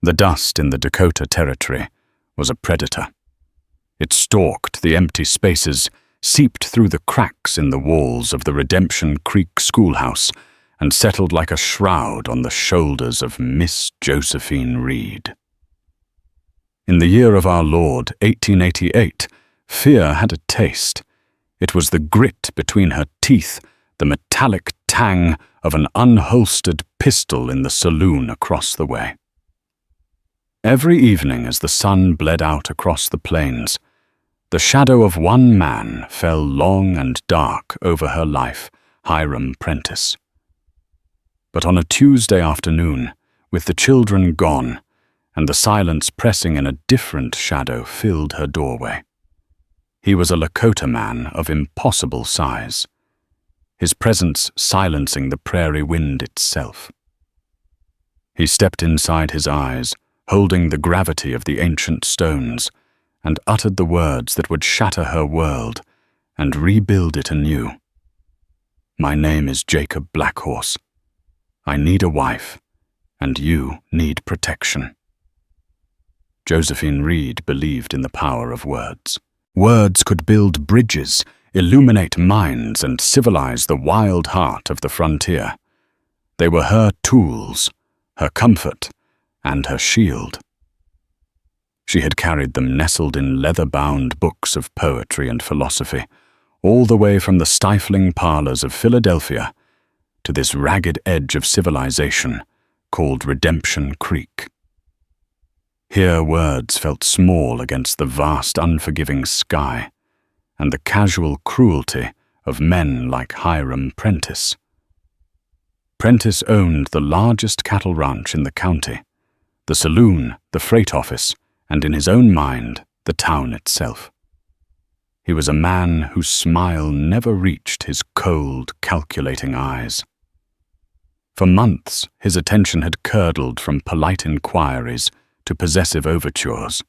The dust in the Dakota Territory was a predator. It stalked the empty spaces, seeped through the cracks in the walls of the Redemption Creek schoolhouse, and settled like a shroud on the shoulders of Miss Josephine Reed. In the year of our Lord, 1888, fear had a taste. It was the grit between her teeth, the metallic tang of an unholstered pistol in the saloon across the way. Every evening as the sun bled out across the plains, the shadow of one man fell long and dark over her life, Hiram Prentice. But on a Tuesday afternoon, with the children gone, and the silence pressing in a different shadow filled her doorway. He was a Lakota man of impossible size, his presence silencing the prairie wind itself. He stepped inside his eyes, holding the gravity of the ancient stones, and uttered the words that would shatter her world and rebuild it anew. My name is Jacob Blackhorse. I need a wife, and you need protection. Josephine Reed believed in the power of words. Words could build bridges, illuminate minds, and civilize the wild heart of the frontier. They were her tools, her comfort, and her shield. She had carried them nestled in leather-bound books of poetry and philosophy, all the way from the stifling parlors of Philadelphia to this ragged edge of civilization called Redemption Creek. Here words felt small against the vast, unforgiving sky and the casual cruelty of men like Hiram Prentice. Prentice owned the largest cattle ranch in the county, the saloon, the freight office, and in his own mind, the town itself. He was a man whose smile never reached his cold, calculating eyes. For months, his attention had curdled from polite inquiries to possessive overtures.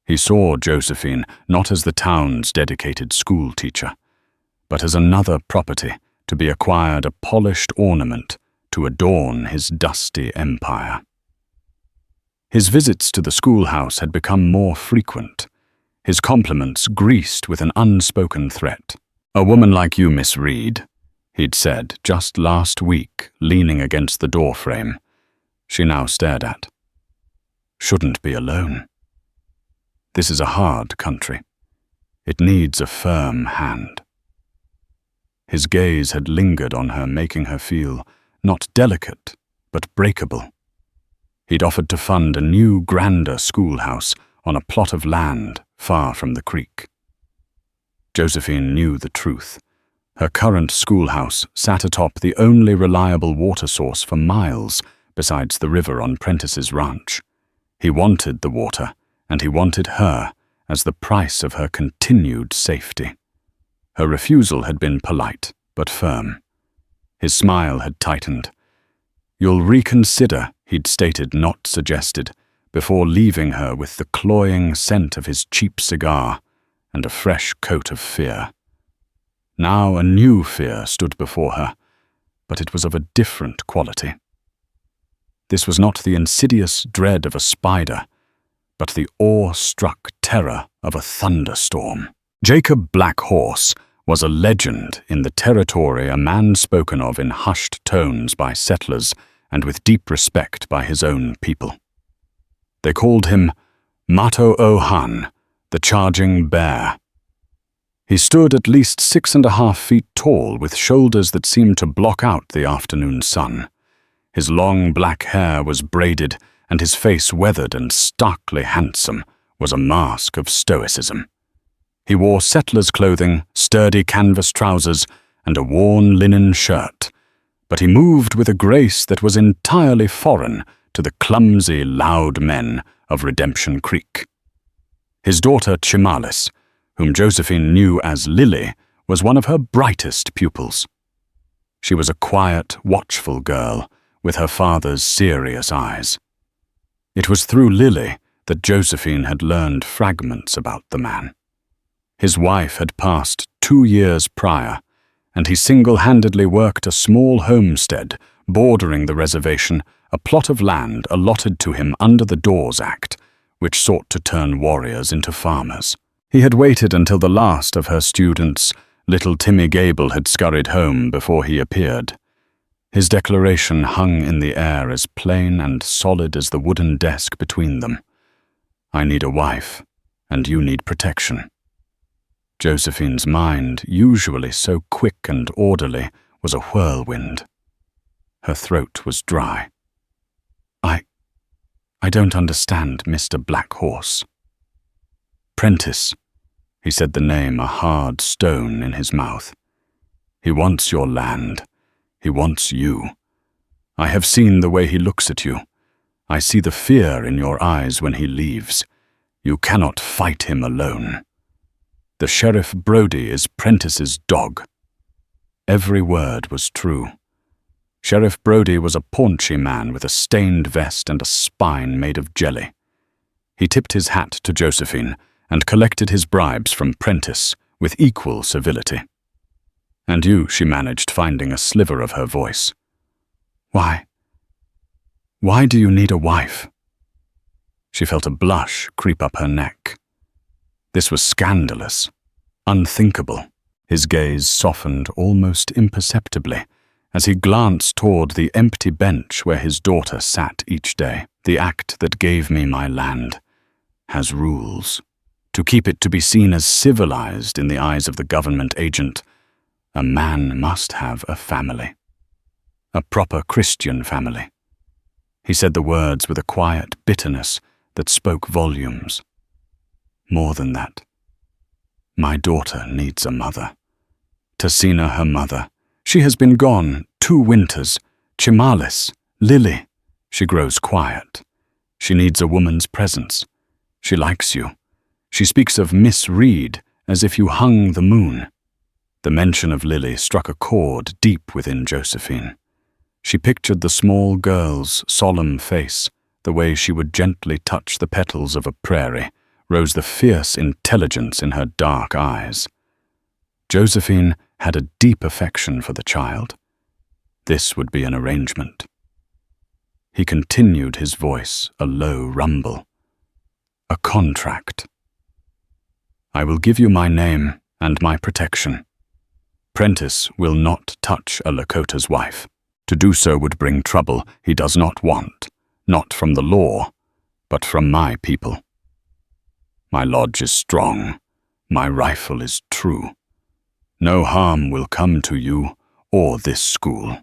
He saw Josephine not as the town's dedicated school teacher, but as another property to be acquired, a polished ornament to adorn his dusty empire. His visits to the schoolhouse had become more frequent, his compliments greased with an unspoken threat. "A woman like you, Miss Reed," he'd said just last week, leaning against the doorframe, she now stared at, "shouldn't be alone. This is a hard country. It needs a firm hand." His gaze had lingered on her, making her feel not delicate, but breakable. He'd offered to fund a new, grander schoolhouse on a plot of land far from the creek. Josephine knew the truth. Her current schoolhouse sat atop the only reliable water source for miles besides the river on Prentice's ranch. He wanted the water, and he wanted her as the price of her continued safety. Her refusal had been polite, but firm. His smile had tightened. "You'll reconsider," he'd stated, not suggested, before leaving her with the cloying scent of his cheap cigar and a fresh coat of fear. Now a new fear stood before her, but it was of a different quality. This was not the insidious dread of a spider, but the awe-struck terror of a thunderstorm. Jacob Blackhorse was a legend in the territory, a man spoken of in hushed tones by settlers and with deep respect by his own people. They called him Mato-O-Han, the Charging Bear. He stood at least 6.5 feet tall, with shoulders that seemed to block out the afternoon sun. His long black hair was braided, and his face, weathered and starkly handsome, was a mask of stoicism. He wore settler's clothing, sturdy canvas trousers, and a worn linen shirt, but he moved with a grace that was entirely foreign to the clumsy, loud men of Redemption Creek. His daughter Chimalis, whom Josephine knew as Lily, was one of her brightest pupils. She was a quiet, watchful girl with her father's serious eyes. It was through Lily that Josephine had learned fragments about the man. His wife had passed 2 years prior, and he single-handedly worked a small homestead bordering the reservation a plot of land allotted to him under the Dawes Act, which sought to turn warriors into farmers. He had waited until the last of her students, little Timmy Gable, had scurried home before he appeared. His declaration hung in the air as plain and solid as the wooden desk between them. I need a wife, and you need protection. Josephine's mind, usually so quick and orderly, was a whirlwind. Her throat was dry. I don't understand, Mr. Black Horse. Apprentice, he said the name a hard stone in his mouth. He wants your land. He wants you. I have seen the way he looks at you. I see the fear in your eyes when he leaves. You cannot fight him alone. The Sheriff Brody is Prentice's dog. Every word was true. Sheriff Brody was a paunchy man with a stained vest and a spine made of jelly. He tipped his hat to Josephine and collected his bribes from Apprentice with equal civility. And you, she managed, finding a sliver of her voice. Why do you need a wife? She felt a blush creep up her neck. This was scandalous, unthinkable. His gaze softened almost imperceptibly as he glanced toward the empty bench where his daughter sat each day. The act that gave me my land has rules. To keep it to be seen as civilized in the eyes of the government agent, a man must have a family. A proper Christian family. He said the words with a quiet bitterness that spoke volumes. More than that. My daughter needs a mother. Tessina, her mother. She has been gone 2 winters. Chimalis, Lily. She grows quiet. She needs a woman's presence. She likes you. She speaks of Miss Reed as if you hung the moon. The mention of Lily struck a chord deep within Josephine. She pictured the small girl's solemn face, the way she would gently touch the petals of a prairie, rose the fierce intelligence in her dark eyes. Josephine had a deep affection for the child. This would be an arrangement. He continued, his voice a low rumble. A contract. I will give you my name and my protection. Apprentice will not touch a Lakota's wife. To do so would bring trouble he does not want, not from the law, but from my people. My lodge is strong. My rifle is true. No harm will come to you or this school.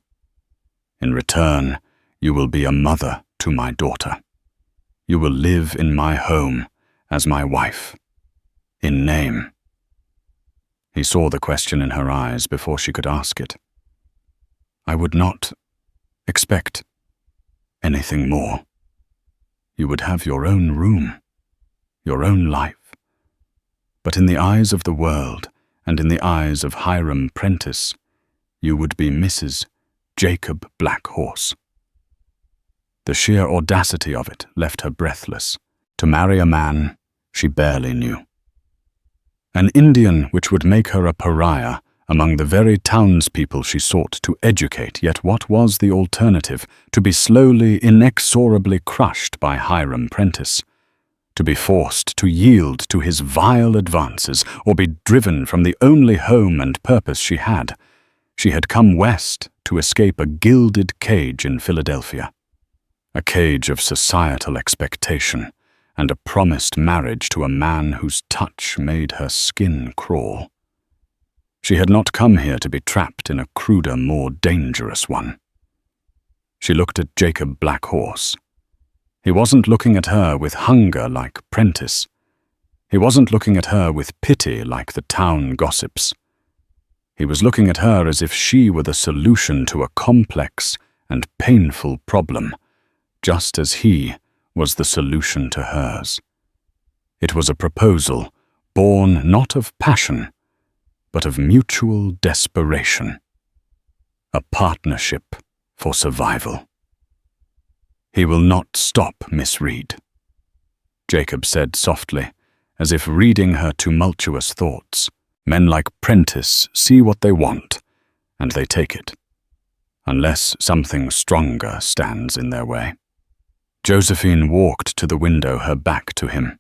In return, you will be a mother to my daughter. You will live in my home as my wife. In name. He saw the question in her eyes before she could ask it. I would not expect anything more. You would have your own room, your own life. But in the eyes of the world, and in the eyes of Hiram Apprentice, you would be Mrs. Jacob Black Horse. The sheer audacity of it left her breathless. To marry a man she barely knew. An Indian which would make her a pariah among the very townspeople she sought to educate, yet what was the alternative? To be slowly, inexorably crushed by Hiram Apprentice. To be forced to yield to his vile advances, or be driven from the only home and purpose she had. She had come west to escape a gilded cage in Philadelphia. A cage of societal expectation, and a promised marriage to a man whose touch made her skin crawl. She had not come here to be trapped in a cruder, more dangerous one. She looked at Jacob Black Horse. He wasn't looking at her with hunger like Apprentice. He wasn't looking at her with pity like the town gossips. He was looking at her as if she were the solution to a complex and painful problem, just as he was the solution to hers. It was a proposal born not of passion, but of mutual desperation. A partnership for survival. He will not stop, Miss Reed, Jacob said softly, as if reading her tumultuous thoughts. Men like Apprentice see what they want, and they take it. unless something stronger stands in their way. Josephine walked to the window, her back to him.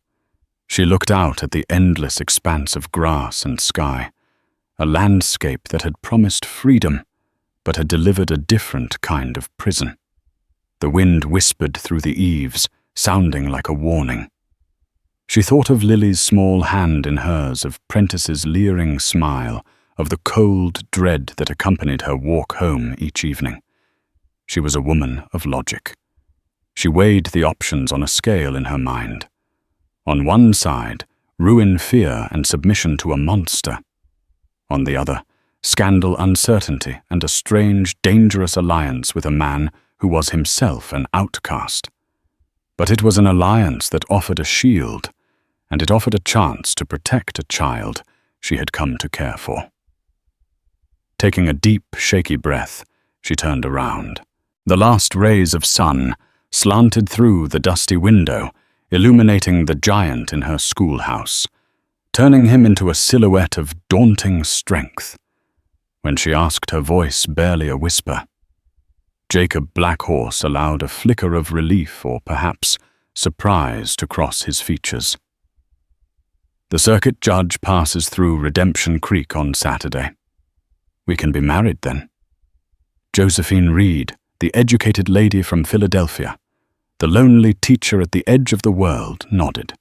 She looked out at the endless expanse of grass and sky, a landscape that had promised freedom, but had delivered a different kind of prison. The wind whispered through the eaves, sounding like a warning. She thought of Lily's small hand in hers, of Prentice's leering smile, of the cold dread that accompanied her walk home each evening. She was a woman of logic. She weighed the options on a scale in her mind. On one side, ruin, fear, and submission to a monster. On the other, scandal, uncertainty, and a strange, dangerous alliance with a man who was himself an outcast. But it was an alliance that offered a shield, and it offered a chance to protect a child she had come to care for. Taking a deep, shaky breath, she turned around. The last rays of sun slanted through the dusty window, illuminating the giant in her schoolhouse, turning him into a silhouette of daunting strength. When she asked, her voice barely a whisper, Jacob Blackhorse allowed a flicker of relief or perhaps surprise to cross his features. The circuit judge passes through Redemption Creek on Saturday. We can be married then. Josephine Reed, the educated lady from Philadelphia, the lonely teacher at the edge of the world, nodded.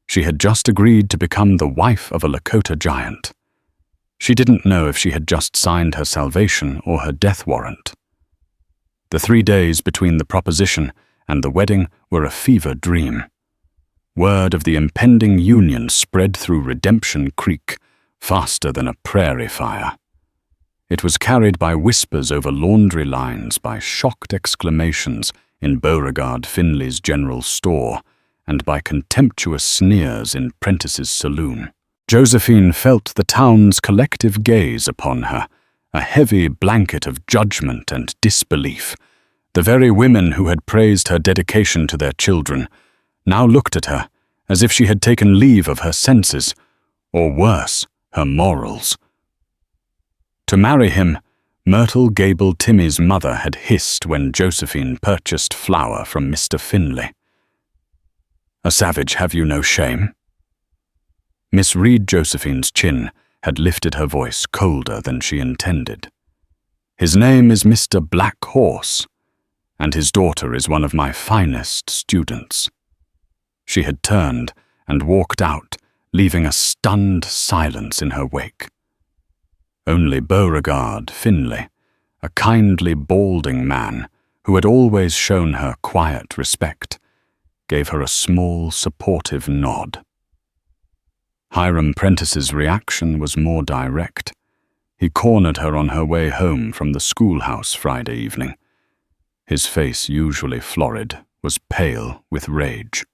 She had just agreed to become the wife of a Lakota giant. She didn't know if she had just signed her salvation or her death warrant. The 3 days between the proposition and the wedding were a fever dream. Word of the impending union spread through Redemption Creek faster than a prairie fire. It was carried by whispers over laundry lines, by shocked exclamations in Beauregard Finley's general store, and by contemptuous sneers in Prentice's saloon. Josephine felt the town's collective gaze upon her, a heavy blanket of judgment and disbelief. The very women who had praised her dedication to their children now looked at her as if she had taken leave of her senses, or worse, her morals. To marry him, Myrtle Gable Timmy's mother had hissed when Josephine purchased flour from Mr. Finley. A savage, have you no shame? Miss Reed Josephine's chin had lifted her voice colder than she intended. His name is Mr. Blackhorse, and his daughter is one of my finest students. She had turned and walked out, leaving a stunned silence in her wake. Only Beauregard Finley, a kindly, balding man who had always shown her quiet respect, gave her a small, supportive nod. Hiram Prentice's reaction was more direct. He cornered her on her way home from the schoolhouse Friday evening. His face, usually florid, was pale with rage.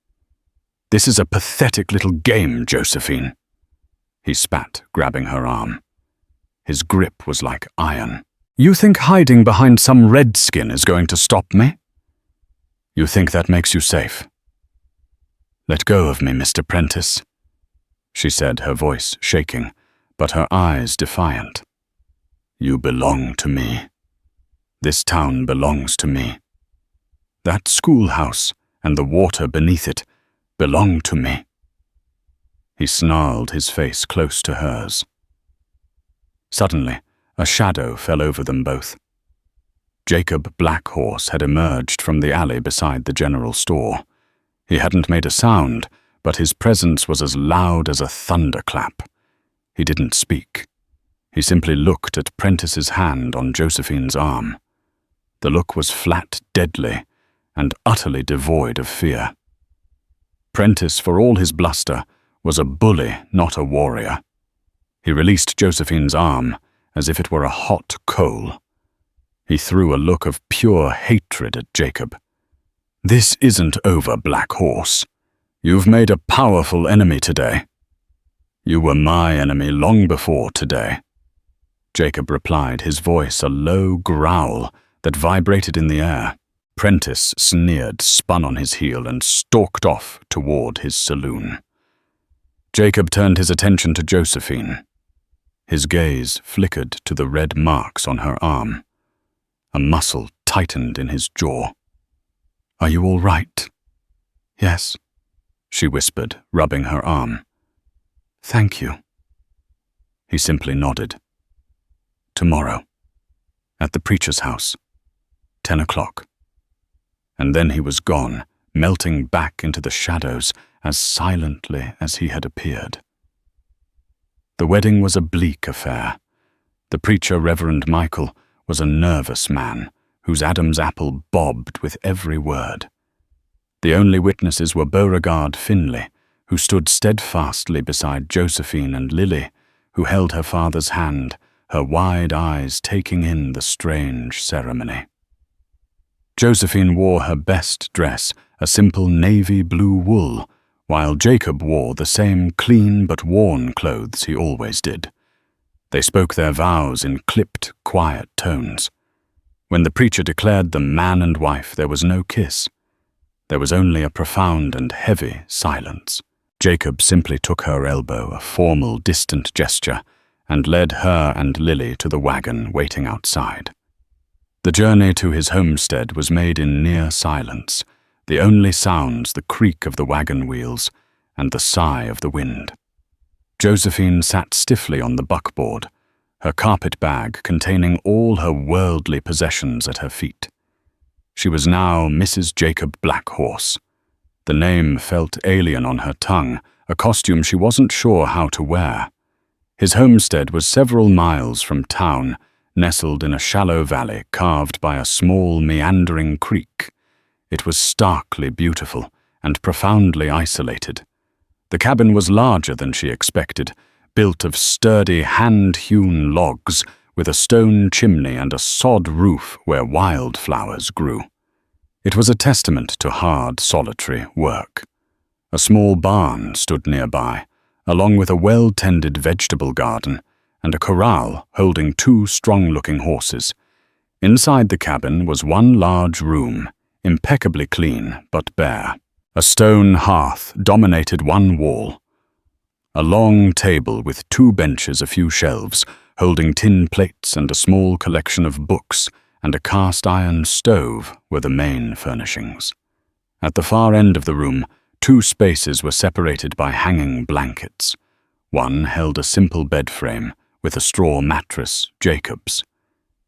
"This is a pathetic little game, Josephine," he spat, grabbing her arm. His grip was like iron. "You think hiding behind some redskin is going to stop me? You think that makes you safe? Let go of me, Mr. Prentice," she said, her voice shaking, but her eyes defiant. "You belong to me. This town belongs to me. That schoolhouse and the water beneath it belong to me." He snarled, his face close to hers. Suddenly, a shadow fell over them both. Jacob Blackhorse had emerged from the alley beside the general store. He hadn't made a sound, but his presence was as loud as a thunderclap. He didn't speak. He simply looked at Prentice's hand on Josephine's arm. The look was flat, deadly, and utterly devoid of fear. Prentice, for all his bluster, was a bully, not a warrior. He released Josephine's arm as if it were a hot coal. He threw a look of pure hatred at Jacob. "This isn't over, Blackhorse. You've made a powerful enemy today." "You were my enemy long before today," Jacob replied, his voice a low growl that vibrated in the air. Prentice sneered, spun on his heel, and stalked off toward his saloon. Jacob turned his attention to Josephine. His gaze flickered to the red marks on her arm. A muscle tightened in his jaw. "Are you all right?" "Yes," she whispered, rubbing her arm. "Thank you." He simply nodded. "Tomorrow, at the preacher's house, 10 o'clock. And then he was gone, melting back into the shadows as silently as he had appeared. The wedding was a bleak affair. The preacher, Reverend Michael, was a nervous man whose Adam's apple bobbed with every word. The only witnesses were Beauregard Finlay, who stood steadfastly beside Josephine, and Lily, who held her father's hand, her wide eyes taking in the strange ceremony. Josephine wore her best dress, a simple navy blue wool, while Jacob wore the same clean but worn clothes he always did. They spoke their vows in clipped, quiet tones. When the preacher declared them man and wife, there was no kiss. There was only a profound and heavy silence. Jacob simply took her elbow, a formal, distant gesture, and led her and Lily to the wagon waiting outside. The journey to his homestead was made in near silence, the only sounds the creak of the wagon wheels and the sigh of the wind. Josephine sat stiffly on the buckboard, her carpet bag containing all her worldly possessions at her feet. She was now Mrs. Jacob Blackhorse. The name felt alien on her tongue, a costume she wasn't sure how to wear. His homestead was several miles from town, nestled in a shallow valley carved by a small, meandering creek. It was starkly beautiful and profoundly isolated. The cabin was larger than she expected, built of sturdy, hand-hewn logs with a stone chimney and a sod roof where wildflowers grew. It was a testament to hard, solitary work. A small barn stood nearby, along with a well-tended vegetable garden and a corral holding 2 strong-looking horses. Inside the cabin was one large room, impeccably clean but bare. A stone hearth dominated one wall. A long table with 2 benches, a few shelves, holding tin plates and a small collection of books, and a cast-iron stove were the main furnishings. At the far end of the room, 2 spaces were separated by hanging blankets. One held a simple bed frame with a straw mattress, Jacob's.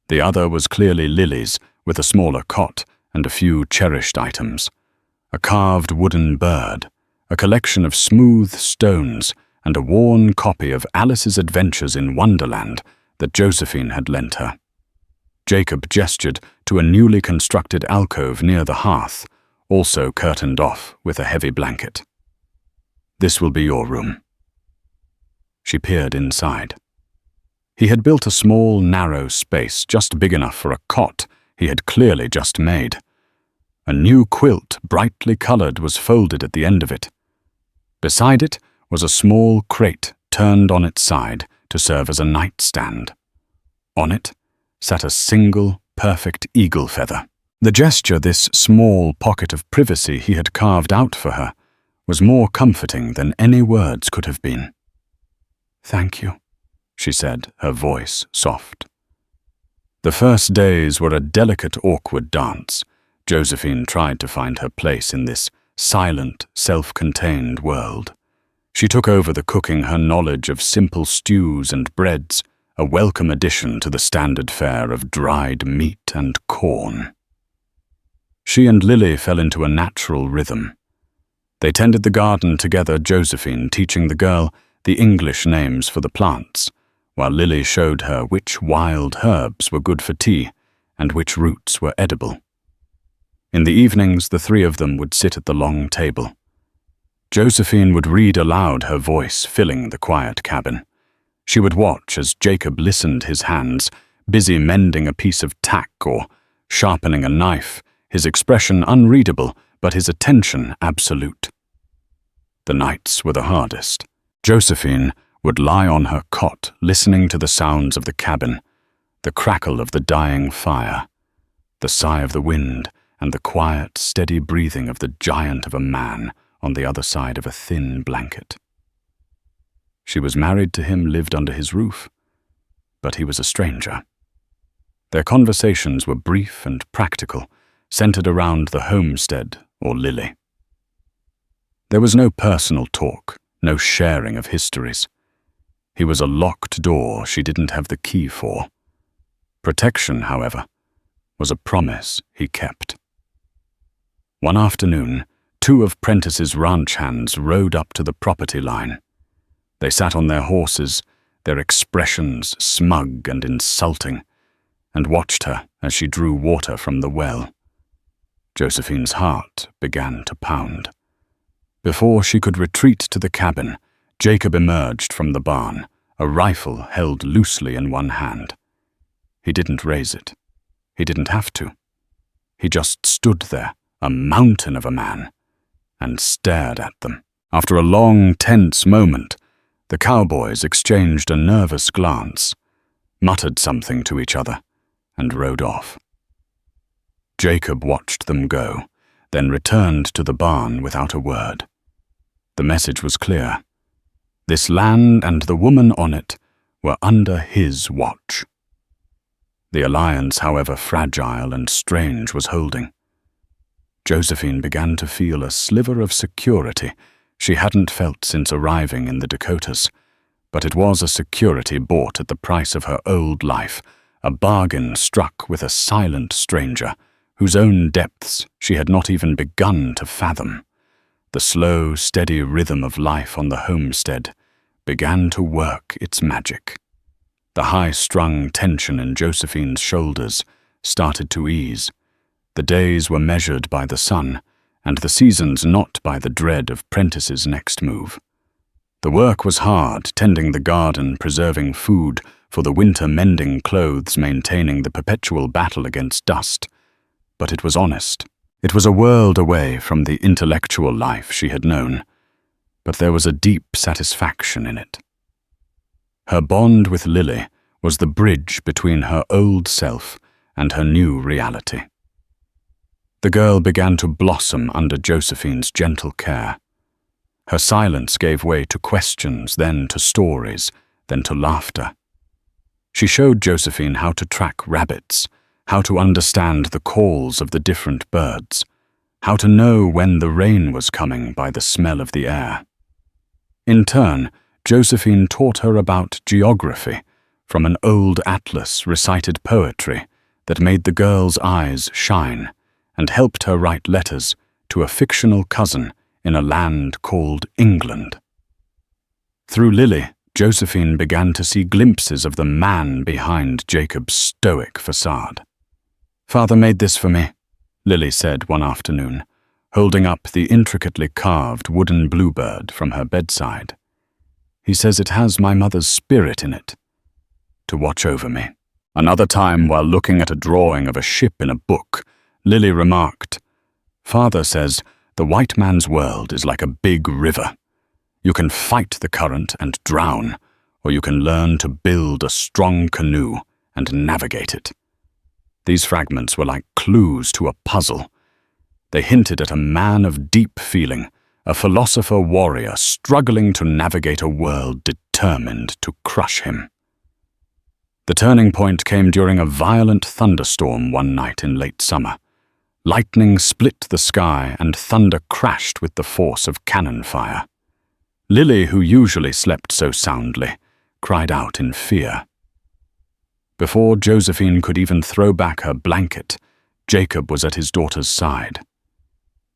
The other was clearly Lily's, with a smaller cot and a few cherished items. A carved wooden bird, a collection of smooth stones, and a worn copy of Alice's Adventures in Wonderland that Josephine had lent her. Jacob gestured to a newly constructed alcove near the hearth, also curtained off with a heavy blanket. "This will be your room." She peered inside. He had built a small, narrow space just big enough for a cot he had clearly just made. A new quilt, brightly colored, was folded at the end of it. Beside it was a small crate turned on its side to serve as a nightstand. On it sat a single, perfect eagle feather. The gesture, this small pocket of privacy he had carved out for her, was more comforting than any words could have been. "Thank you," she said, her voice soft. The first days were a delicate, awkward dance. Josephine tried to find her place in this silent, self-contained world. She took over the cooking, her knowledge of simple stews and breads, a welcome addition to the standard fare of dried meat and corn. She and Lily fell into a natural rhythm. They tended the garden together, Josephine teaching the girl the English names for the plants, while Lily showed her which wild herbs were good for tea and which roots were edible. In the evenings, the 3 of them would sit at the long table. Josephine would read aloud, her voice filling the quiet cabin. She would watch as Jacob listened, his hands busy mending a piece of tack or sharpening a knife, his expression unreadable, but his attention absolute. The nights were the hardest. Josephine would lie on her cot, listening to the sounds of the cabin, the crackle of the dying fire, the sigh of the wind, and the quiet, steady breathing of the giant of a man on the other side of a thin blanket. She was married to him, lived under his roof, but he was a stranger. Their conversations were brief and practical, centered around the homestead or Lily. There was no personal talk, no sharing of histories. He was a locked door she didn't have the key for. Protection, however, was a promise he kept. One afternoon, 2 of Apprentice's ranch hands rode up to the property line. They sat on their horses, their expressions smug and insulting, and watched her as she drew water from the well. Josephine's heart began to pound. Before she could retreat to the cabin, Jacob emerged from the barn, a rifle held loosely in one hand. He didn't raise it. He didn't have to. He just stood there, a mountain of a man, and stared at them. After a long, tense moment, the cowboys exchanged a nervous glance, muttered something to each other, and rode off. Jacob watched them go, then returned to the barn without a word. The message was clear. This land and the woman on it were under his watch. The alliance, however fragile and strange, was holding. Josephine began to feel a sliver of security she hadn't felt since arriving in the Dakotas, but it was a security bought at the price of her old life, a bargain struck with a silent stranger whose own depths she had not even begun to fathom. The slow, steady rhythm of life on the homestead began to work its magic. The high-strung tension in Josephine's shoulders started to ease. The days were measured by the sun, and the seasons not by the dread of Apprentice's next move. The work was hard, tending the garden, preserving food for the winter, mending clothes, maintaining the perpetual battle against dust. But it was honest. It was a world away from the intellectual life she had known, but there was a deep satisfaction in it. Her bond with Lily was the bridge between her old self and her new reality. The girl began to blossom under Josephine's gentle care. Her silence gave way to questions, then to stories, then to laughter. She showed Josephine how to track rabbits, how to understand the calls of the different birds, how to know when the rain was coming by the smell of the air. In turn, Josephine taught her about geography, from an old atlas, recited poetry that made the girl's eyes shine, and helped her write letters to a fictional cousin in a land called England. Through Lily, Josephine began to see glimpses of the man behind Jacob's stoic facade. "Father made this for me," Lily said one afternoon, holding up the intricately carved wooden bluebird from her bedside. "He says it has my mother's spirit in it, to watch over me." Another time, while looking at a drawing of a ship in a book, Lily remarked, "Father says the white man's world is like a big river. You can fight the current and drown, or you can learn to build a strong canoe and navigate it." These fragments were like clues to a puzzle. They hinted at a man of deep feeling, a philosopher-warrior struggling to navigate a world determined to crush him. The turning point came during a violent thunderstorm one night in late summer. Lightning split the sky and thunder crashed with the force of cannon fire. Lily, who usually slept so soundly, cried out in fear. Before Josephine could even throw back her blanket, Jacob was at his daughter's side.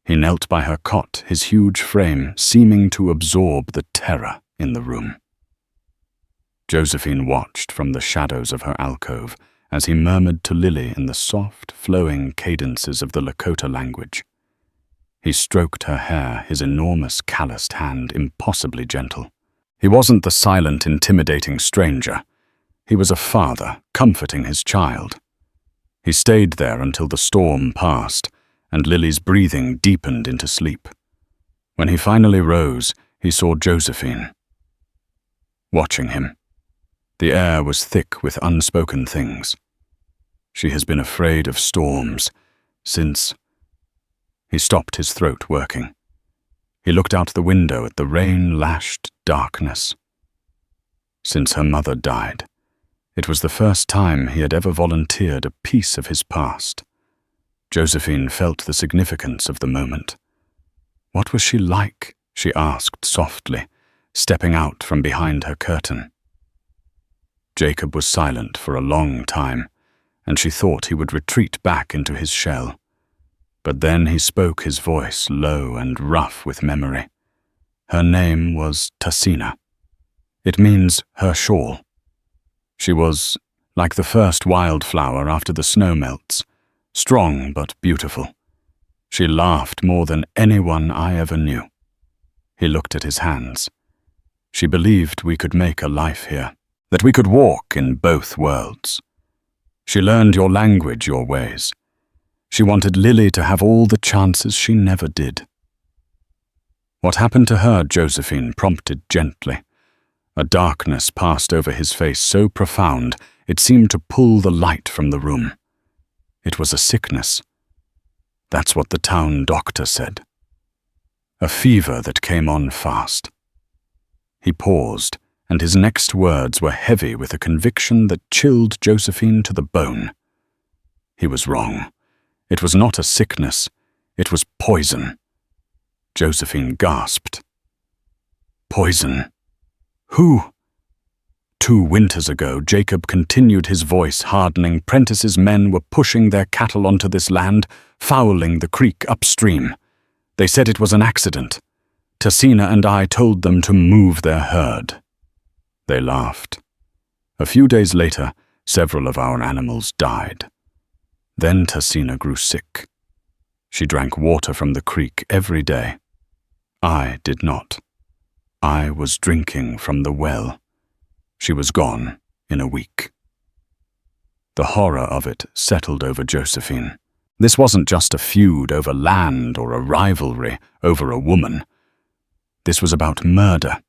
He knelt by her cot, his huge frame seeming to absorb the terror in the room. Josephine watched from the shadows of her alcove as he murmured to Lily in the soft, flowing cadences of the Lakota language. He stroked her hair, his enormous calloused hand impossibly gentle. He wasn't the silent, intimidating stranger. He was a father comforting his child. He stayed there until the storm passed, and Lily's breathing deepened into sleep. When he finally rose, he saw Josephine watching him. The air was thick with unspoken things. She has been afraid of storms since... He stopped, his throat working. He looked out the window at the rain-lashed darkness. Since her mother died, It was the first time he had ever volunteered a piece of his past. Josephine felt the significance of the moment. What was she like? She asked softly, stepping out from behind her curtain. Jacob was silent for a long time, and she thought he would retreat back into his shell. But then he spoke, his voice low and rough with memory. Her name was Tassina. It means her shawl. She was like the first wildflower after the snow melts, strong but beautiful. She laughed more than anyone I ever knew. He looked at his hands. She believed we could make a life here, that we could walk in both worlds. She learned your language, your ways. She wanted Lily to have all the chances she never did. What happened to her, Josephine prompted gently. A darkness passed over his face so profound it seemed to pull the light from the room. It was a sickness. That's what the town doctor said. A fever that came on fast. He paused, and his next words were heavy with a conviction that chilled Josephine to the bone. He was wrong. It was not a sickness. It was poison. Josephine gasped. Poison? Who? 2 winters ago, Jacob continued, his voice hardening. Apprentice's men were pushing their cattle onto this land, fouling the creek upstream. They said it was an accident. Tassina and I told them to move their herd. They laughed. A few days later, several of our animals died. Then Tassina grew sick. She drank water from the creek every day. I did not. I was drinking from the well. She was gone in a week. The horror of it settled over Josephine. This wasn't just a feud over land or a rivalry over a woman. This was about murder.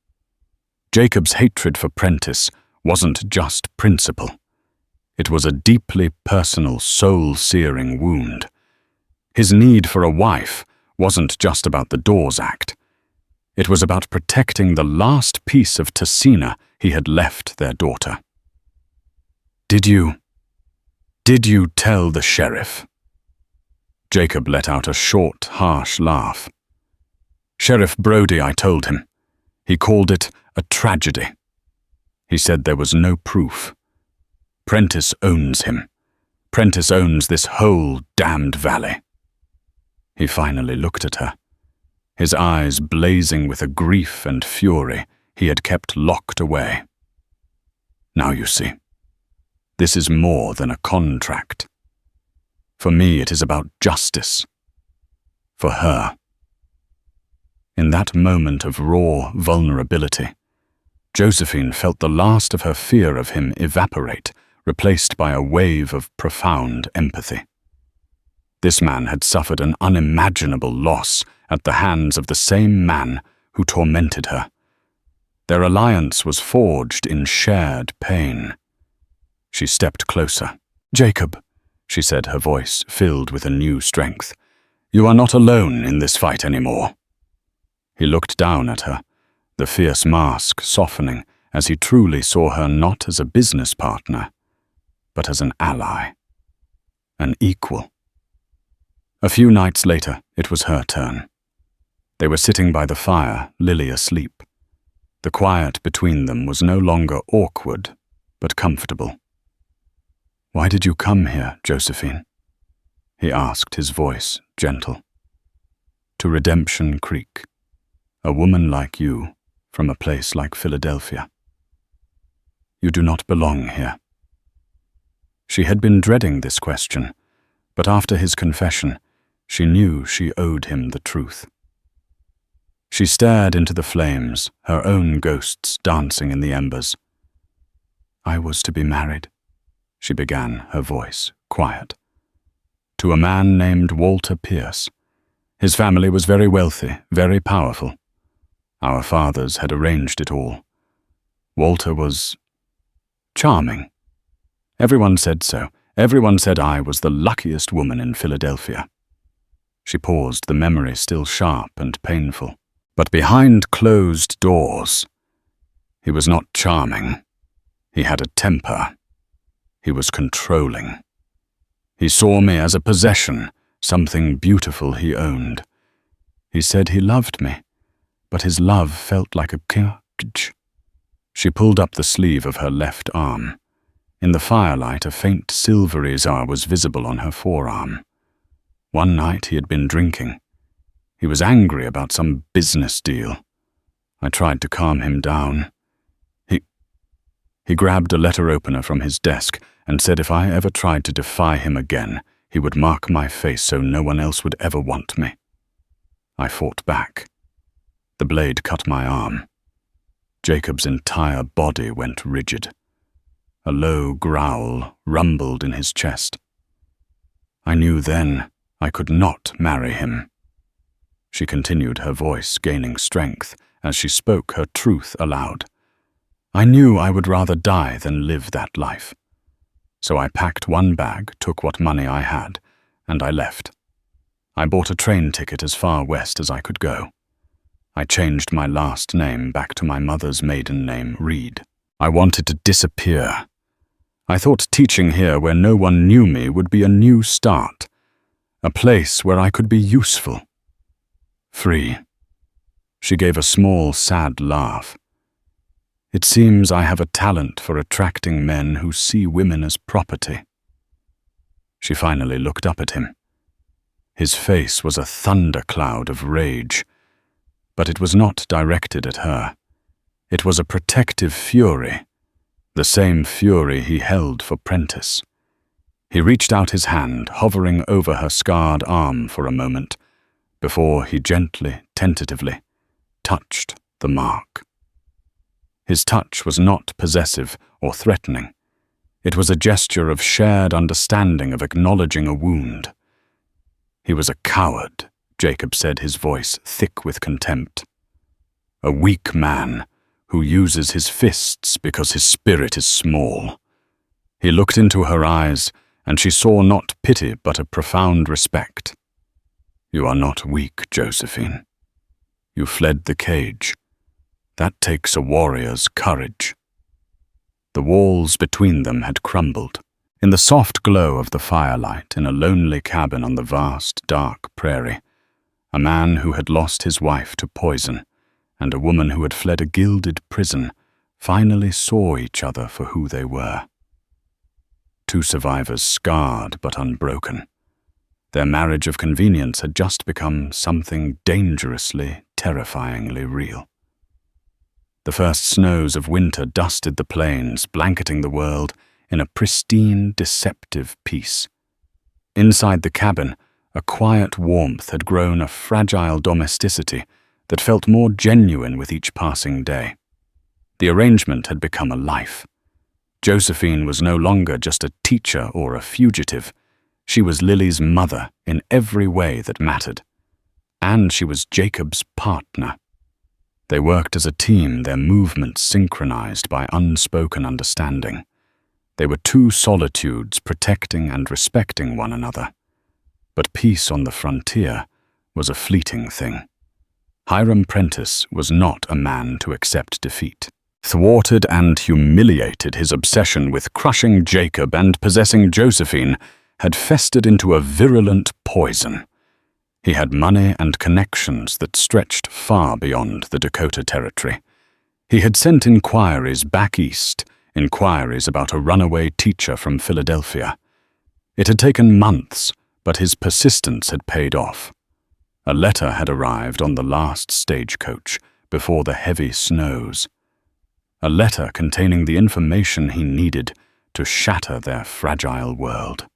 Jacob's hatred for Apprentice wasn't just principle. It was a deeply personal, soul-searing wound. His need for a wife wasn't just about the Dawes Act. It was about protecting the last piece of Tassina he had left their daughter. Did you tell the sheriff? Jacob let out a short, harsh laugh. Sheriff Brody, I told him. He called it a tragedy. He said there was no proof. Apprentice owns him. Apprentice owns this whole damned valley. He finally looked at her, his eyes blazing with a grief and fury he had kept locked away. Now you see, this is more than a contract. For me, it is about justice. For her. In that moment of raw vulnerability, Josephine felt the last of her fear of him evaporate, replaced by a wave of profound empathy. This man had suffered an unimaginable loss at the hands of the same man who tormented her. Their alliance was forged in shared pain. She stepped closer. Jacob, she said, her voice filled with a new strength. You are not alone in this fight anymore. He looked down at her, the fierce mask softening as he truly saw her not as a business partner, but as an ally, an equal. A few nights later, it was her turn. They were sitting by the fire, Lily asleep. The quiet between them was no longer awkward, but comfortable. Why did you come here, Josephine? He asked, his voice gentle. To Redemption Creek. A woman like you, from a place like Philadelphia. You do not belong here. She had been dreading this question, but after his confession, she knew she owed him the truth. She stared into the flames, her own ghosts dancing in the embers. I was to be married, she began, her voice quiet, to a man named Walter Pierce. His family was very wealthy, very powerful. Our fathers had arranged it all. Walter was charming. Everyone said so. Everyone said I was the luckiest woman in Philadelphia. She paused, the memory still sharp and painful. But behind closed doors, he was not charming. He had a temper. He was controlling. He saw me as a possession, something beautiful he owned. He said he loved me, but his love felt like a kitch. She pulled up the sleeve of her left arm. In the firelight, a faint silvery zar was visible on her forearm. One night he had been drinking. He was angry about some business deal. I tried to calm him down. He grabbed a letter opener from his desk and said if I ever tried to defy him again, he would mark my face so no one else would ever want me. I fought back. The blade cut my arm. Jacob's entire body went rigid. A low growl rumbled in his chest. I knew then I could not marry him. She continued, her voice gaining strength as she spoke her truth aloud. I knew I would rather die than live that life. So I packed one bag, took what money I had, and I left. I bought a train ticket as far west as I could go. I changed my last name back to my mother's maiden name, Reed. I wanted to disappear. I thought teaching here where no one knew me would be a new start, a place where I could be useful. Free. She gave a small, sad laugh. It seems I have a talent for attracting men who see women as property. She finally looked up at him. His face was a thundercloud of rage, but it was not directed at her. It was a protective fury, the same fury he held for Apprentice. He reached out his hand, hovering over her scarred arm for a moment, before he gently, tentatively, touched the mark. His touch was not possessive or threatening. It was a gesture of shared understanding, of acknowledging a wound. He was a coward, Jacob said, his voice thick with contempt. A weak man who uses his fists because his spirit is small. He looked into her eyes, and she saw not pity but a profound respect. You are not weak, Josephine. You fled the cage. That takes a warrior's courage. The walls between them had crumbled. In the soft glow of the firelight, in a lonely cabin on the vast, dark prairie, a man who had lost his wife to poison and a woman who had fled a gilded prison finally saw each other for who they were. Two survivors scarred but unbroken. Their marriage of convenience had just become something dangerously, terrifyingly real. The first snows of winter dusted the plains, blanketing the world in a pristine, deceptive peace. Inside the cabin, a quiet warmth had grown a fragile domesticity that felt more genuine with each passing day. The arrangement had become a life. Josephine was no longer just a teacher or a fugitive. She was Lily's mother in every way that mattered. And she was Jacob's partner. They worked as a team, their movements synchronized by unspoken understanding. They were two solitudes protecting and respecting one another. But peace on the frontier was a fleeting thing. Hiram Apprentice was not a man to accept defeat. Thwarted and humiliated, his obsession with crushing Jacob and possessing Josephine had festered into a virulent poison. He had money and connections that stretched far beyond the Dakota territory. He had sent inquiries back east, inquiries about a runaway teacher from Philadelphia. It had taken months, but his persistence had paid off. A letter had arrived on the last stagecoach before the heavy snows. A letter containing the information he needed to shatter their fragile world.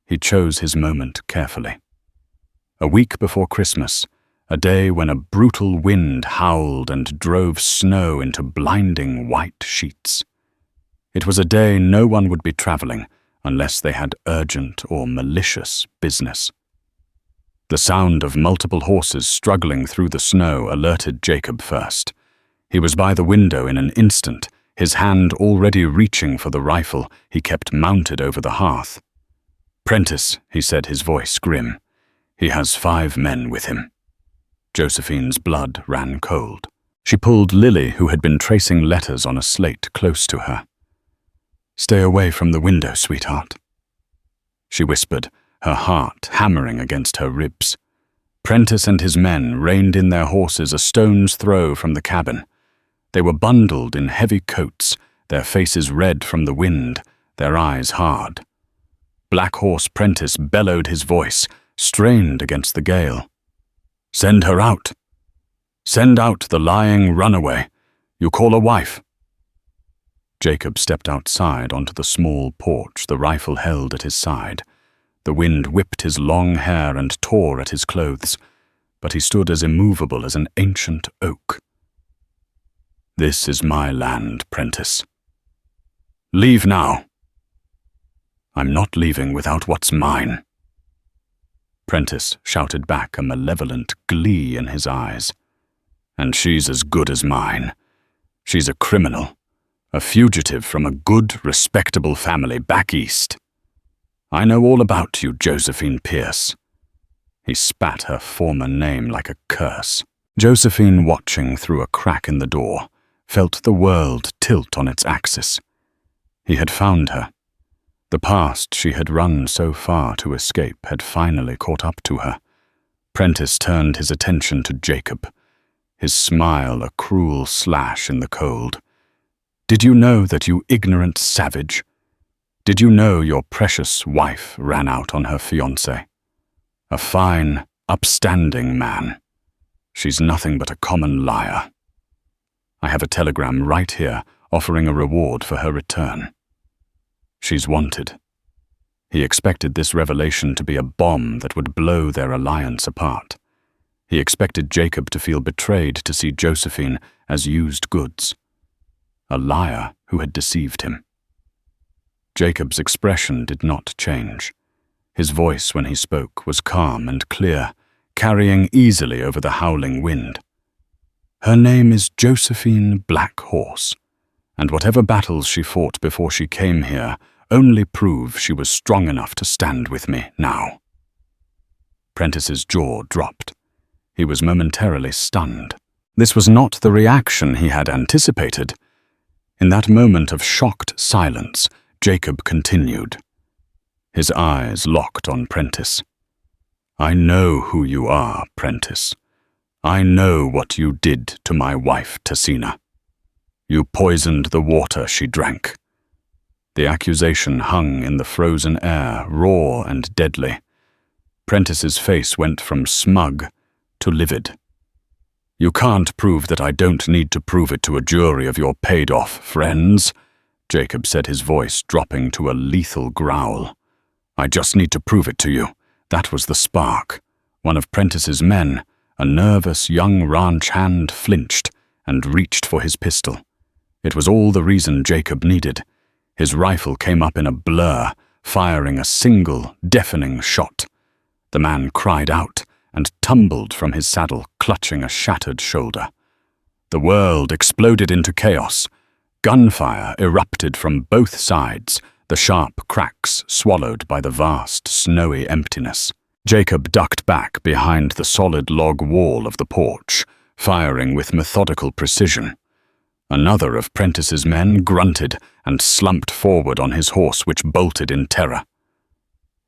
He chose his moment carefully. A week before Christmas, a day when a brutal wind howled and drove snow into blinding white sheets. It was a day no one would be traveling unless they had urgent or malicious business. The sound of multiple horses struggling through the snow alerted Jacob first. He was by the window in an instant, his hand already reaching for the rifle he kept mounted over the hearth. "Apprentice," he said, his voice grim. "He has 5 men with him." Josephine's blood ran cold. She pulled Lily, who had been tracing letters on a slate close to her. "Stay away from the window, sweetheart," she whispered, her heart hammering against her ribs. Apprentice and his men reined in their horses a stone's throw from the cabin. They were bundled in heavy coats, their faces red from the wind, their eyes hard. Black Horse Apprentice bellowed his voice, strained against the gale. "Send her out. Send out the lying runaway. You call a wife." Jacob stepped outside onto the small porch, the rifle held at his side. The wind whipped his long hair and tore at his clothes, but he stood as immovable as an ancient oak. "This is my land, Apprentice. Leave now." "I'm not leaving without what's mine." Apprentice shouted back, a malevolent glee in his eyes. "And she's as good as mine. She's a criminal, a fugitive from a good, respectable family back east. I know all about you, Josephine Pierce." He spat her former name like a curse. Josephine, watching through a crack in the door, felt the world tilt on its axis. He had found her. The past she had run so far to escape had finally caught up to her. Apprentice turned his attention to Jacob, his smile a cruel slash in the cold. "Did you know that, you ignorant savage? Did you know your precious wife ran out on her fiancé? A fine, upstanding man. She's nothing but a common liar. I have a telegram right here offering a reward for her return. She's wanted." He expected this revelation to be a bomb that would blow their alliance apart. He expected Jacob to feel betrayed to see Josephine as used goods, a liar who had deceived him. Jacob's expression did not change. His voice, when he spoke, was calm and clear, carrying easily over the howling wind. "Her name is Josephine Black Horse, and whatever battles she fought before she came here only prove she was strong enough to stand with me now." Apprentice's jaw dropped. He was momentarily stunned. This was not the reaction he had anticipated. In that moment of shocked silence, Jacob continued. His eyes locked on Apprentice. "I know who you are, Apprentice. I know what you did to my wife, Tessina. You poisoned the water she drank." The accusation hung in the frozen air, raw and deadly. Apprentice's face went from smug to livid. "You can't prove that I don't need to prove it to a jury of your paid-off friends," Jacob said, his voice dropping to a lethal growl. "I just need to prove it to you. That was the spark." One of Apprentice's men, a nervous young ranch hand, flinched and reached for his pistol. It was all the reason Jacob needed. His rifle came up in a blur, firing a single, deafening shot. The man cried out and tumbled from his saddle, clutching a shattered shoulder. The world exploded into chaos. Gunfire erupted from both sides, the sharp cracks swallowed by the vast, snowy emptiness. Jacob ducked back behind the solid log wall of the porch, firing with methodical precision. Another of Apprentice's men grunted and slumped forward on his horse, which bolted in terror.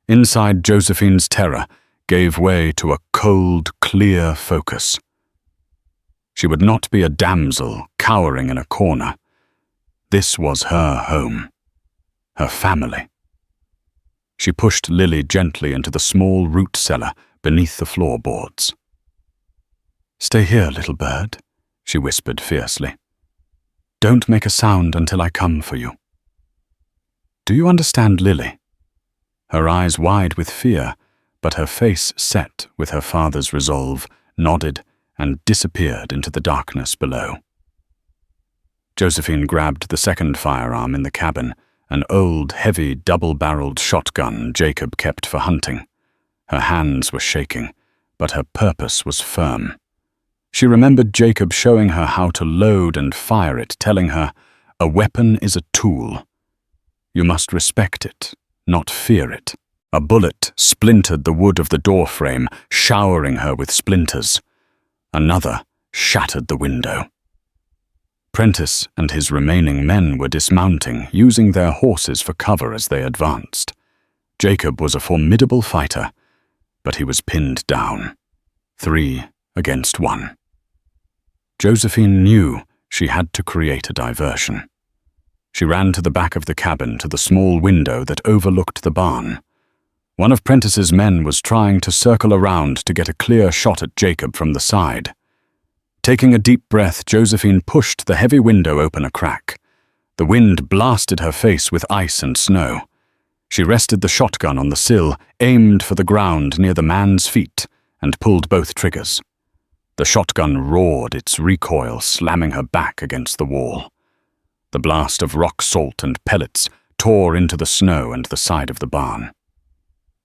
Inside, Josephine's terror gave way to a cold, clear focus. She would not be a damsel cowering in a corner. This was her home, her family. She pushed Lily gently into the small root cellar beneath the floorboards. "Stay here, little bird," she whispered fiercely. "Don't make a sound until I come for you. Do you understand Lily?" Her eyes wide with fear, but her face set with her father's resolve, nodded and disappeared into the darkness below. Josephine grabbed the second firearm in the cabin, an old, heavy, double-barreled shotgun Jacob kept for hunting. Her hands were shaking, but her purpose was firm. She remembered Jacob showing her how to load and fire it, telling her, "A weapon is a tool. You must respect it, not fear it." A bullet splintered the wood of the door frame, showering her with splinters. Another shattered the window. Apprentice and his remaining men were dismounting, using their horses for cover as they advanced. Jacob was a formidable fighter, but he was pinned down. 3 against 1. Josephine knew she had to create a diversion. She ran to the back of the cabin to the small window that overlooked the barn. One of Prentice's men was trying to circle around to get a clear shot at Jacob from the side. Taking a deep breath, Josephine pushed the heavy window open a crack. The wind blasted her face with ice and snow. She rested the shotgun on the sill, aimed for the ground near the man's feet, and pulled both triggers. The shotgun roared, its recoil slamming her back against the wall. The blast of rock salt and pellets tore into the snow and the side of the barn.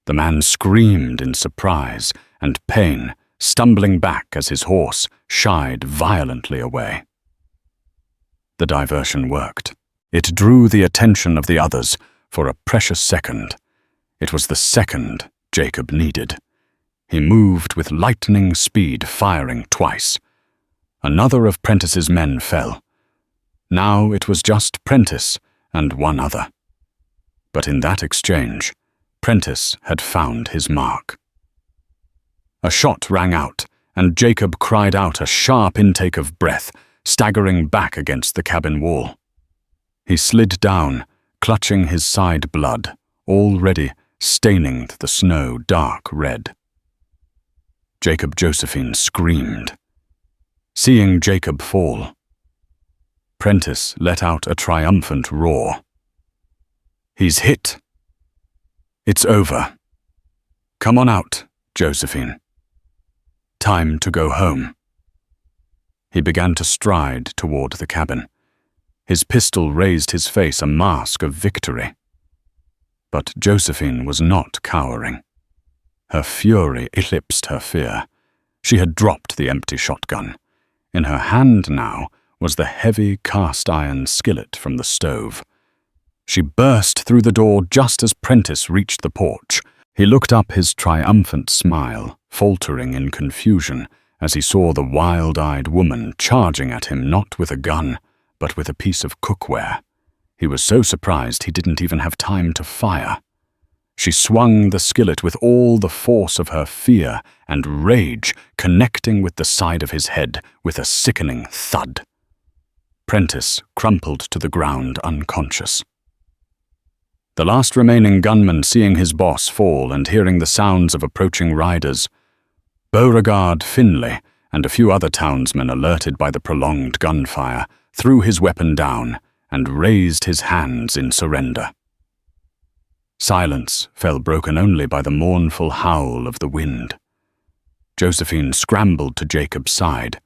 The man screamed in surprise and pain, stumbling back as his horse shied violently away. The diversion worked. It drew the attention of the others for a precious second. It was the second Jacob needed. He moved with lightning speed, firing twice. Another of Prentice's men fell. Now it was just Prentice and one other. But in that exchange, Prentice had found his mark. A shot rang out, and Jacob cried out a sharp intake of breath, staggering back against the cabin wall. He slid down, clutching his side blood, already staining the snow dark red. Josephine screamed. Seeing Jacob fall, Prentice let out a triumphant roar. "He's hit. It's over. Come on out, Josephine. Time to go home." He began to stride toward the cabin. His pistol raised his face, a mask of victory. But Josephine was not cowering. Her fury eclipsed her fear. She had dropped the empty shotgun. In her hand now was the heavy cast-iron skillet from the stove. She burst through the door just as Prentice reached the porch. He looked up, his triumphant smile faltering in confusion as he saw the wild-eyed woman charging at him not with a gun, but with a piece of cookware. He was so surprised he didn't even have time to fire. She swung the skillet with all the force of her fear and rage, connecting with the side of his head with a sickening thud. Prentice crumpled to the ground unconscious. The last remaining gunman, seeing his boss fall and hearing the sounds of approaching riders, Beauregard Finley and a few other townsmen, alerted by the prolonged gunfire, threw his weapon down and raised his hands in surrender. Silence fell, broken only by the mournful howl of the wind. Josephine scrambled to Jacob's side.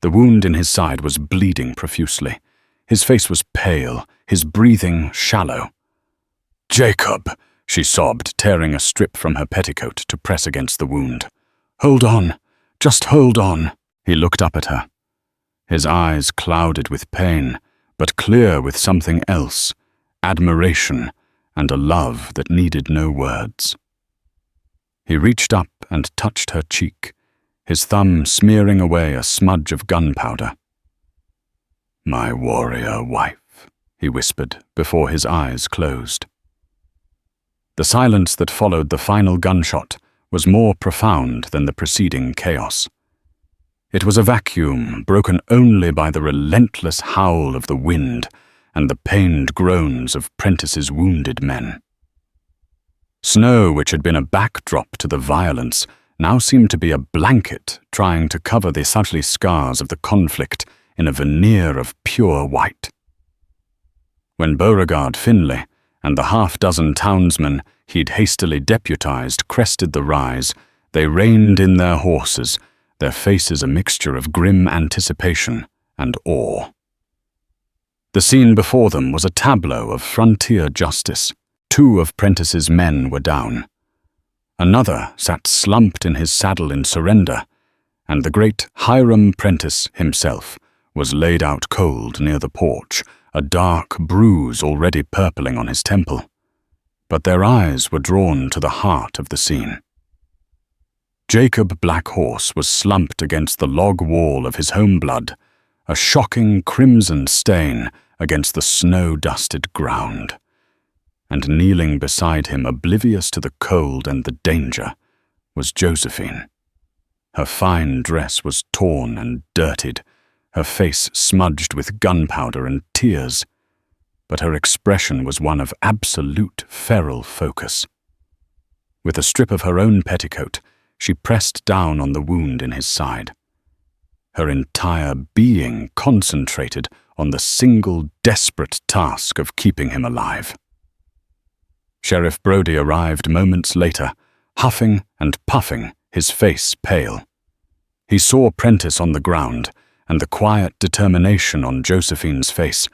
The wound in his side was bleeding profusely. His face was pale, his breathing shallow. "Jacob," she sobbed, tearing a strip from her petticoat to press against the wound. "Hold on, just hold on." He looked up at her. His eyes clouded with pain, but clear with something else, admiration and a love that needed no words. He reached up and touched her cheek, his thumb smearing away a smudge of gunpowder. "My warrior wife," he whispered before his eyes closed. The silence that followed the final gunshot was more profound than the preceding chaos. It was a vacuum broken only by the relentless howl of the wind and the pained groans of Prentice's wounded men. Snow, which had been a backdrop to the violence, now seemed to be a blanket trying to cover the ugly scars of the conflict in a veneer of pure white. When Beauregard Finley and the half-dozen townsmen he'd hastily deputized crested the rise, they reined in their horses, their faces a mixture of grim anticipation and awe. The scene before them was a tableau of frontier justice. 2 of Prentice's men were down. Another sat slumped in his saddle in surrender, and the great Hiram Prentice himself was laid out cold near the porch, a dark bruise already purpling on his temple. But their eyes were drawn to the heart of the scene. Jacob Black Horse was slumped against the log wall of his home blood, a shocking crimson stain against the snow-dusted ground. And kneeling beside him, oblivious to the cold and the danger, was Josephine. Her fine dress was torn and dirtied, her face smudged with gunpowder and tears, but her expression was one of absolute feral focus. With a strip of her own petticoat, she pressed down on the wound in his side. Her entire being concentrated on the single desperate task of keeping him alive. Sheriff Brody arrived moments later, huffing and puffing, his face pale. He saw Apprentice on the ground, and the quiet determination on Josephine's face,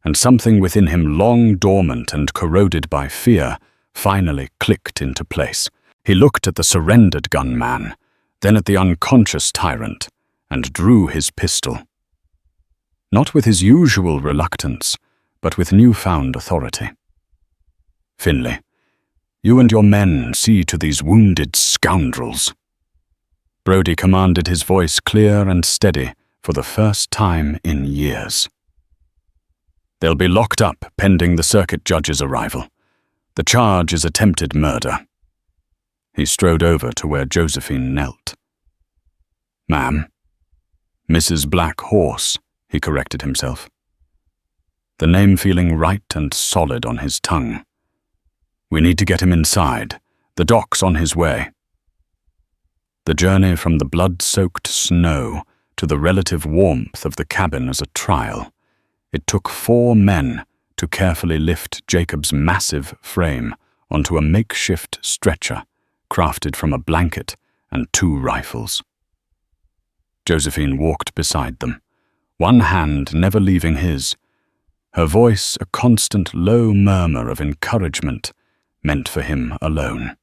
and something within him long dormant and corroded by fear finally clicked into place. He looked at the surrendered gunman, then at the unconscious tyrant, and drew his pistol. Not with his usual reluctance, but with newfound authority. "Finley, you and your men see to these wounded scoundrels." Brody commanded, his voice clear and steady for the first time in years. "They'll be locked up pending the circuit judge's arrival. The charge is attempted murder." He strode over to where Josephine knelt. "Ma'am." "Mrs. Black Horse," he corrected himself, the name feeling right and solid on his tongue. "We need to get him inside. The doc's on his way." The journey from the blood-soaked snow to the relative warmth of the cabin as a trial. It took 4 men to carefully lift Jacob's massive frame onto a makeshift stretcher crafted from a blanket and 2 rifles. Josephine walked beside them, one hand never leaving his, her voice a constant low murmur of encouragement meant for him alone.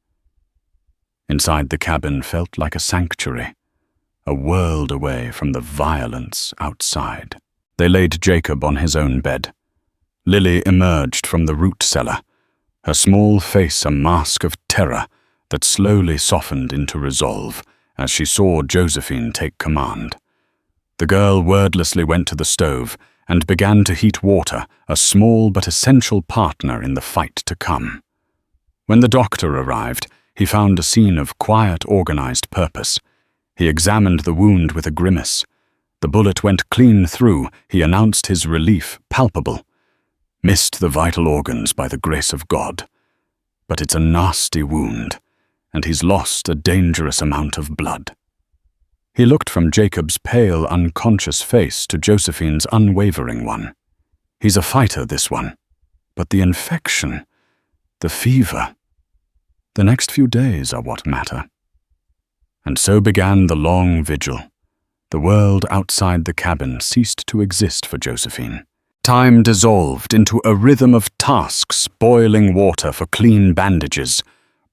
Inside the cabin felt like a sanctuary, a world away from the violence outside. They laid Jacob on his own bed. Lily emerged from the root cellar, her small face a mask of terror that slowly softened into resolve as she saw Josephine take command. The girl wordlessly went to the stove and began to heat water, a small but essential partner in the fight to come. When the doctor arrived, he found a scene of quiet, organized purpose. He examined the wound with a grimace. The bullet went clean through, he announced, his relief palpable. "Missed the vital organs by the grace of God. But it's a nasty wound, and he's lost a dangerous amount of blood." He looked from Jacob's pale, unconscious face to Josephine's unwavering one. "He's a fighter, this one. But the infection, the fever, the next few days are what matter." And so began the long vigil. The world outside the cabin ceased to exist for Josephine. Time dissolved into a rhythm of tasks, boiling water for clean bandages,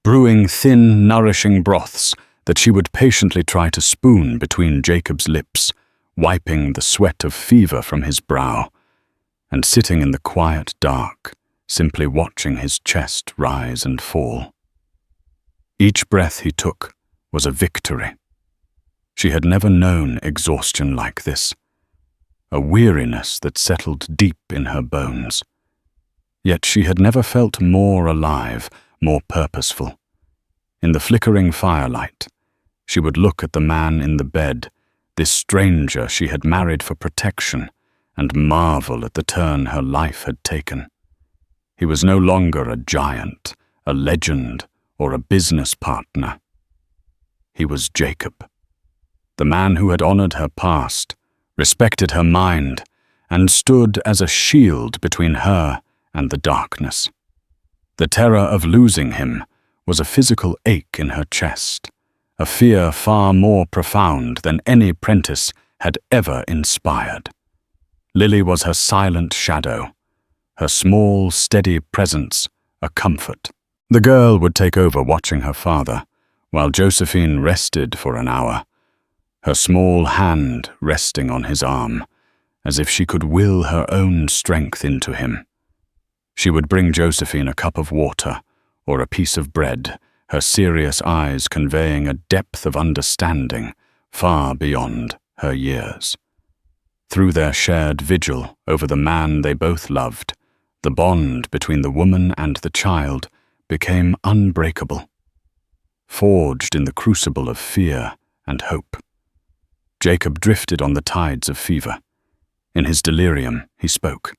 brewing thin, nourishing broths that she would patiently try to spoon between Jacob's lips, wiping the sweat of fever from his brow, and sitting in the quiet dark, simply watching his chest rise and fall. Each breath he took was a victory. She had never known exhaustion like this, a weariness that settled deep in her bones. Yet she had never felt more alive, more purposeful. In the flickering firelight, she would look at the man in the bed, this stranger she had married for protection, and marvel at the turn her life had taken. He was no longer a giant, a legend, or a business partner. He was Jacob, the man who had honored her past, respected her mind, and stood as a shield between her and the darkness. The terror of losing him was a physical ache in her chest, a fear far more profound than any apprentice had ever inspired. Lily was her silent shadow, her small, steady presence a comfort. The girl would take over watching her father, while Josephine rested for an hour, her small hand resting on his arm, as if she could will her own strength into him. She would bring Josephine a cup of water or a piece of bread, her serious eyes conveying a depth of understanding far beyond her years. Through their shared vigil over the man they both loved, the bond between the woman and the child became unbreakable, forged in the crucible of fear and hope. Jacob drifted on the tides of fever. In his delirium, he spoke.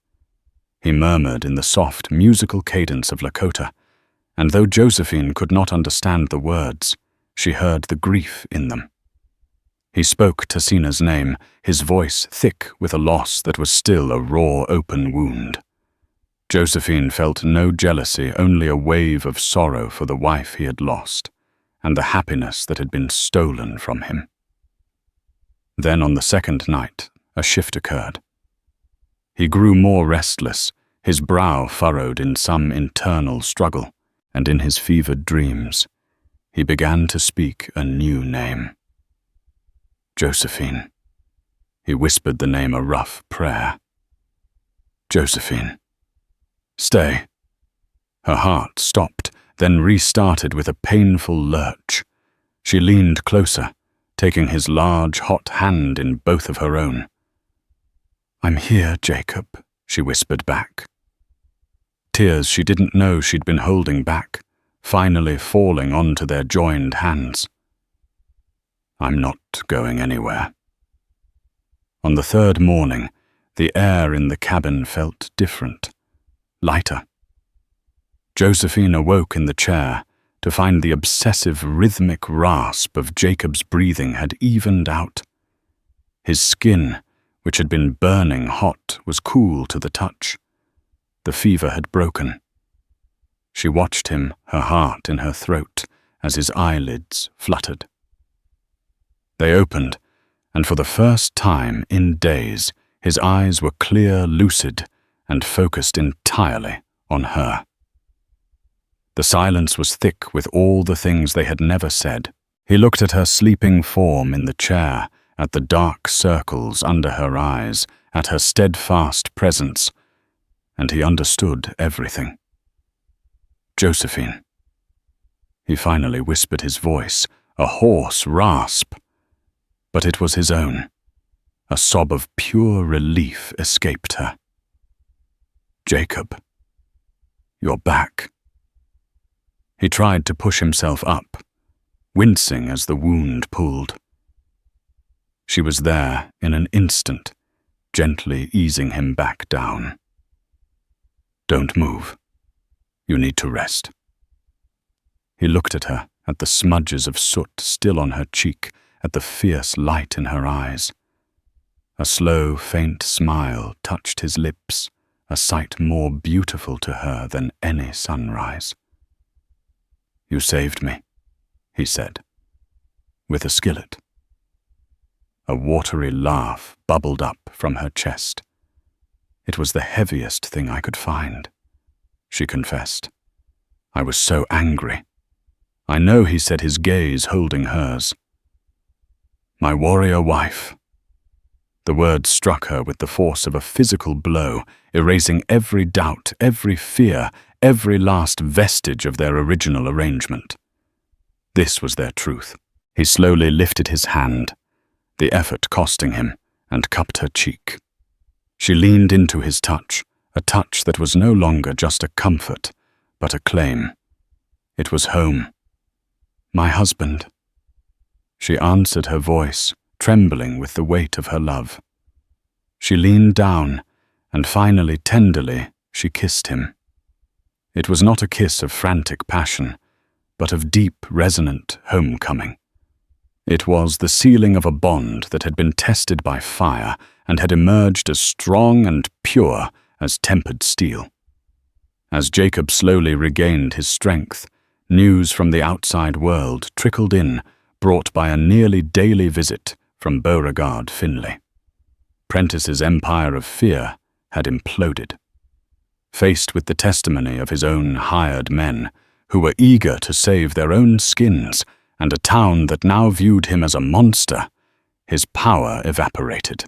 He murmured in the soft, musical cadence of Lakota, and though Josephine could not understand the words, she heard the grief in them. He spoke Tasina's name, his voice thick with a loss that was still a raw, open wound. Josephine felt no jealousy, only a wave of sorrow for the wife he had lost, and the happiness that had been stolen from him. Then on the second night, a shift occurred. He grew more restless, his brow furrowed in some internal struggle, and in his fevered dreams, he began to speak a new name. Josephine. He whispered the name a rough prayer. Josephine. Stay. Her heart stopped, then restarted with a painful lurch. She leaned closer, taking his large, hot hand in both of her own. I'm here, Jacob, she whispered back. Tears she didn't know she'd been holding back, finally falling onto their joined hands. I'm not going anywhere. On the third morning, the air in the cabin felt different, lighter. Josephine awoke in the chair to find the obsessive rhythmic rasp of Jacob's breathing had evened out. His skin, which had been burning hot, was cool to the touch. The fever had broken. She watched him, her heart in her throat, as his eyelids fluttered. They opened, and for the first time in days, his eyes were clear, lucid, and focused entirely on her. The silence was thick with all the things they had never said. He looked at her sleeping form in the chair, at the dark circles under her eyes, at her steadfast presence, and he understood everything. Josephine. He finally whispered his voice, a hoarse rasp. But it was his own. A sob of pure relief escaped her. Jacob. You're back. He tried to push himself up, wincing as the wound pulled. She was there in an instant, gently easing him back down. Don't move. You need to rest. He looked at her, at the smudges of soot still on her cheek, at the fierce light in her eyes. A slow, faint smile touched his lips, a sight more beautiful to her than any sunrise. You saved me, he said, with a skillet. A watery laugh bubbled up from her chest. It was the heaviest thing I could find, she confessed. I was so angry. I know, he said, his gaze holding hers. My warrior wife. The word struck her with the force of a physical blow, erasing every doubt, every fear, every last vestige of their original arrangement. This was their truth. He slowly lifted his hand, the effort costing him, and cupped her cheek. She leaned into his touch, a touch that was no longer just a comfort, but a claim. It was home. My husband. She answered her voice, trembling with the weight of her love. She leaned down, and finally, tenderly, she kissed him. It was not a kiss of frantic passion, but of deep, resonant homecoming. It was the sealing of a bond that had been tested by fire and had emerged as strong and pure as tempered steel. As Jacob slowly regained his strength, news from the outside world trickled in, brought by a nearly daily visit from Beauregard Finley. Apprentice's empire of fear had imploded. Faced with the testimony of his own hired men, who were eager to save their own skins, and a town that now viewed him as a monster, his power evaporated.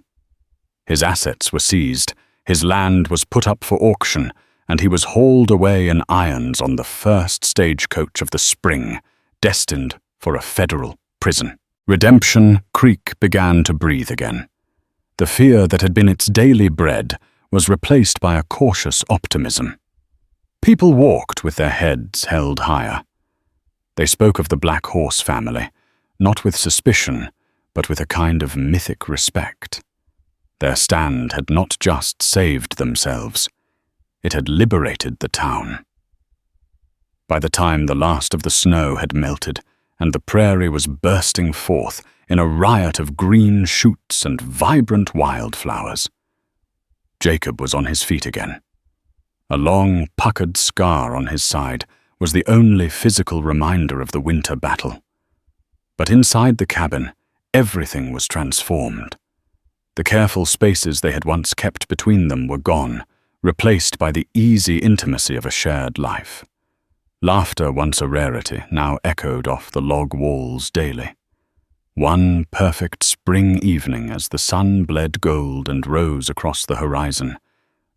His assets were seized, his land was put up for auction, and he was hauled away in irons on the first stagecoach of the spring, destined for a federal prison. Redemption Creek began to breathe again. The fear that had been its daily bread was replaced by a cautious optimism. People walked with their heads held higher. They spoke of the Black Horse family, not with suspicion, but with a kind of mythic respect. Their stand had not just saved themselves, it had liberated the town. By the time the last of the snow had melted and the prairie was bursting forth in a riot of green shoots and vibrant wildflowers, Jacob was on his feet again. A long, puckered scar on his side was the only physical reminder of the winter battle. But inside the cabin, everything was transformed. The careful spaces they had once kept between them were gone, replaced by the easy intimacy of a shared life. Laughter, once a rarity, now echoed off the log walls daily. One perfect spring evening, as the sun bled gold and rose across the horizon,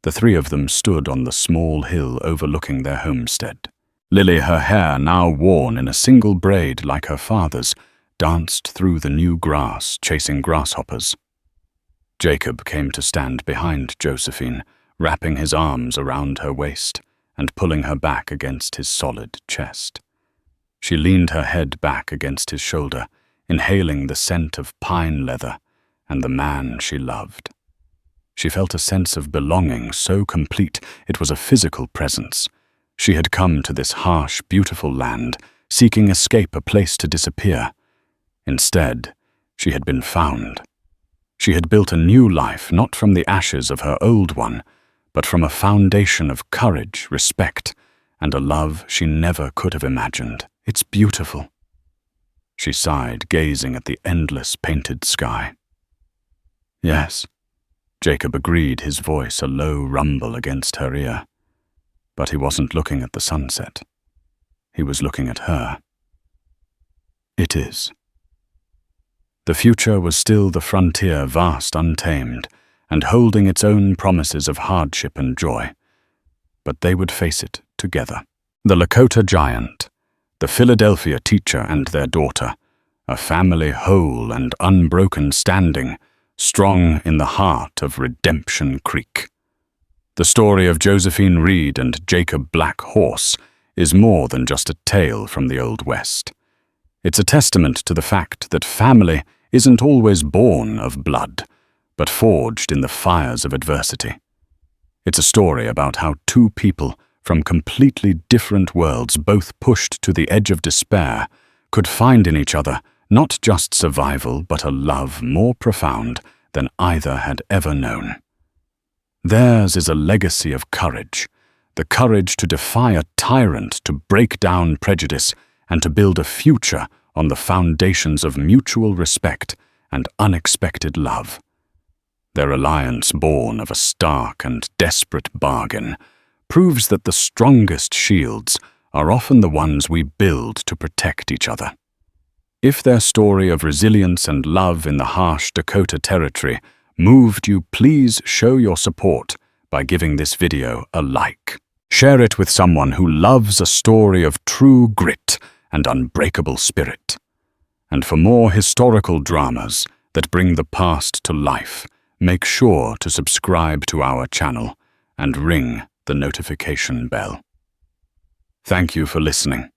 the three of them stood on the small hill overlooking their homestead. Lily, her hair now worn in a single braid like her father's, danced through the new grass, chasing grasshoppers. Jacob came to stand behind Josephine, wrapping his arms around her waist and pulling her back against his solid chest. She leaned her head back against his shoulder, inhaling the scent of pine leather and the man she loved. She felt a sense of belonging so complete it was a physical presence. She had come to this harsh, beautiful land, seeking escape, a place to disappear. Instead, she had been found. She had built a new life, not from the ashes of her old one, but from a foundation of courage, respect, and a love she never could have imagined. It's beautiful. She sighed, gazing at the endless painted sky. Yes, Jacob agreed, his voice a low rumble against her ear. But he wasn't looking at the sunset. He was looking at her. It is. The future was still the frontier, vast, untamed, and holding its own promises of hardship and joy. But they would face it together. The Lakota giant, the Philadelphia teacher and their daughter, a family whole and unbroken standing, strong in the heart of Redemption Creek. The story of Josephine Reed and Jacob Black Horse is more than just a tale from the Old West. It's a testament to the fact that family isn't always born of blood, but forged in the fires of adversity. It's a story about how two people from completely different worlds, both pushed to the edge of despair, could find in each other not just survival, but a love more profound than either had ever known. Theirs is a legacy of courage, the courage to defy a tyrant, to break down prejudice, and to build a future on the foundations of mutual respect and unexpected love. Their alliance, born of a stark and desperate bargain, proves that the strongest shields are often the ones we build to protect each other. If their story of resilience and love in the harsh Dakota territory moved you, please show your support by giving this video a like. Share it with someone who loves a story of true grit and unbreakable spirit. And for more historical dramas that bring the past to life, make sure to subscribe to our channel and ring the notification bell. Thank you for listening.